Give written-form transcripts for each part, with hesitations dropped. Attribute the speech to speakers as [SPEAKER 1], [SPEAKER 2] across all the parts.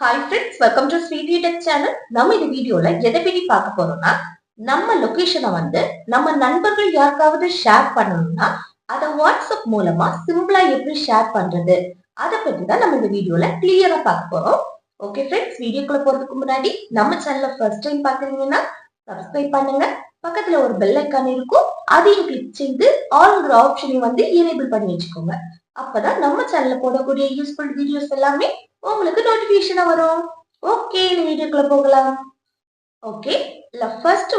[SPEAKER 1] Hi friends, welcome to Sweety Tech channel. நம்ம இந்த வீடியோல எதை பத்தி பார்க்க போறோம்னா, நம்ம லொகேஷனை நம்ம நண்பர்கள் யாருக்காவது ஷேர் பண்ணணும்னா அதை வாட்ஸ்அப் மூலமா சிம்பிளா எப்படி ஷேர் பண்றது, அதை பத்தி தான் நம்ம இந்த வீடியோல கிளியரா பார்க்க போறோம். ஓகே ஃப்ரெண்ட்ஸ், வீடியோக்குள்ள போறதுக்கு முன்னாடி நம்ம சேனலை ஃபர்ஸ்ட் டைம் பாக்குறீங்கன்னா சப்ஸ்கிரைப் பண்ணுங்க. பக்கத்துல ஒரு பெல் ஐக்கான் இருக்கும், அதையும் கிளிக் செய்து ஆல்ங்கிற ஆப்ஷனையும் எனேபிள் பண்ணி வச்சுக்கோங்க. அப்பதான் நம்ம சேனல்ல போடக்கூடிய யூஸ்ஃபுல் வீடியோஸ் எல்லாமே உங்களுக்கு நோட்டிபிகேஷனா வரும். ஓகே, வீடியோக்குள்ள போகலாம். ஓகே, ஃபர்ஸ்ட்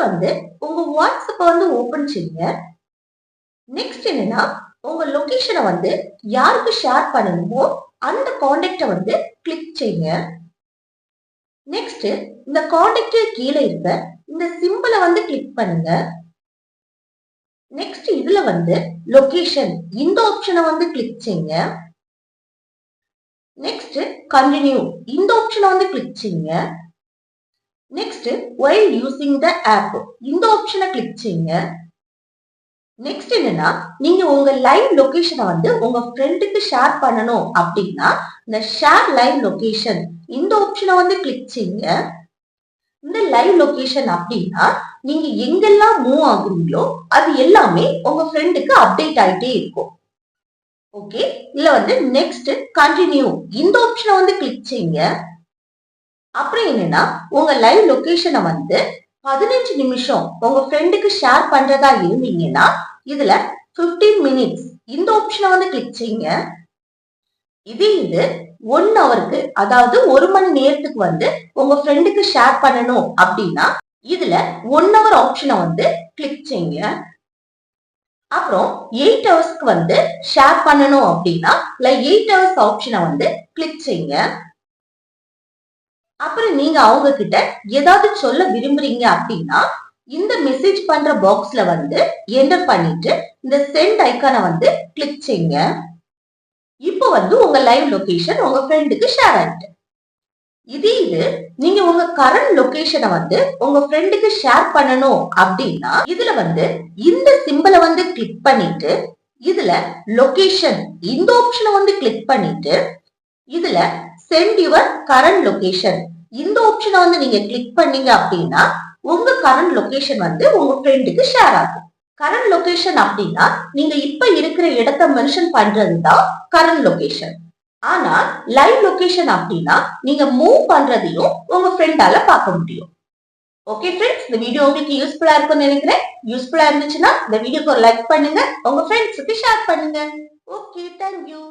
[SPEAKER 1] உங்க வாட்ஸ்அப் ஓபன் செய்யுங்க. நெக்ஸ்ட் என்னன்னா, உங்க லொகேஷனை யாருக்கு ஷேர் பண்ணணுமோ அந்த கான்டாக்ட கிளிக் செய்யுங்க. நெக்ஸ்ட் இந்த கான்டாக்ட் கீழே இருக்க இந்த சிம்பிளை கிளிக் பண்ணுங்க. நெக்ஸ்ட் இதுல லொகேஷன் இந்த ஆப்ஷனை கிளிக் செய்யுங்க. நெக்ஸ்ட் கண்டினியூ இந்த ஆப்ஷனை கிளிக் செய்யுங்க. Next while using the app இந்த ஆப்ஷனை கிளிக் செய்யுங்க. நெக்ஸ்ட் என்னன்னா, நீங்க உங்க லைவ் லொகேஷனை உங்க ஃப்ரெண்டுக்கு ஷேர் பண்ணணும் அப்படின்னா இந்த ஷேர் லைவ் லொகேஷன் இந்த ஆப்ஷனை கிளிக் செய்யுங்க. இந்த லைவ் லொகேஷன் அப்படின்னா நீங்க எங்கெல்லாம் மூவ் ஆகுறீங்களோ அது எல்லாமே உங்க ஃப்ரெண்டுக்கு அப்டேட் ஆயிட்டே இருக்கும். ஓகே, இதுல நெக்ஸ்ட் கண்டினியூ இந்த ஆப்ஷனை கிளிக் செய்யுங்க. அப்புறம் என்னன்னா, உங்க லைவ் லொகேஷனை 15 நிமிஷம் உங்க ஃப்ரெண்டுக்கு ஷேர் பண்றதா இருந்தீங்கன்னா இதுல 15 மினிட்ஸ் இந்த ஆப்ஷனை கிளிக் செய்யுங்க. இது 1 ஹவருக்கு, அதாவது 1 மணி நேரத்துக்கு உங்க ஃப்ரெண்டுக்கு ஷேர் பண்ணணும் அப்படின்னா இதுல 1 ஹவர் ஆப்ஷனை கிளிக் செய்யுங்க. அப்புறம் 8 ஹவர்ஸ்க்கு ஷேர் பண்ணணும் அப்படின்னா 8 ஹவர்ஸ் ஆப்ஷனை கிளிக் செய்யுங்க. அப்புறம் நீங்க அவங்க கிட்ட ஏதாவது சொல்ல விரும்புறீங்க அப்படின்னா இந்த மெசேஜ் பண்ற பாக்ஸ்ல என்டர் பண்ணிட்டு இந்த சென்ட் ஐக்கானை கிளிக் செய்யுங்க. இப்போ உங்க லைவ் லொகேஷன் உங்க ஃப்ரெண்டுக்கு ஷேர் ஆயிட்டு. இது நீங்க உங்க கரண்ட் லொகேஷனை உங்க ஃப்ரெண்டுக்கு ஷேர் பண்ணணும் அப்படின்னா இதுல இந்த சிம்பிளை கிளிக் பண்ணிட்டு இதுல லொகேஷன் இந்த ஆப்ஷனை கிளிக் பண்ணிட்டு இதுல சென்ட் யுவர் கரண்ட் லொகேஷன் இந்த ஆப்ஷனை நீங்க கிளிக் பண்ணீங்க அப்படின்னா உங்க கரண்ட் லொகேஷன் உங்க ஃப்ரெண்டுக்கு ஷேர் ஆகும். கரண்ட் லொகேஷன் அப்படின்னா நீங்க இப்ப இருக்கிற இடத்தை மென்ஷன் பண்றதுதான் கரண்ட் லொகேஷன். ஆனா லைவ் லொகேஷன் அப்படின்னா நீங்க மூவ் பண்றதையும் உங்க ஃப்ரெண்டால பார்க்க முடியும். ஓகே ஃப்ரெண்ட்ஸ், இந்த வீடியோ உங்களுக்கு யூஸ்ஃபுல்லா இருக்கும்னு நினைக்கிறேன். யூஸ்ஃபுல்லா இருந்துச்சுன்னா இந்த வீடியோக்கு ஒரு லைக் பண்ணுங்க, உங்க ஃப்ரெண்ட்ஸுக்கு ஷேர் பண்ணுங்க. Okay, thank you.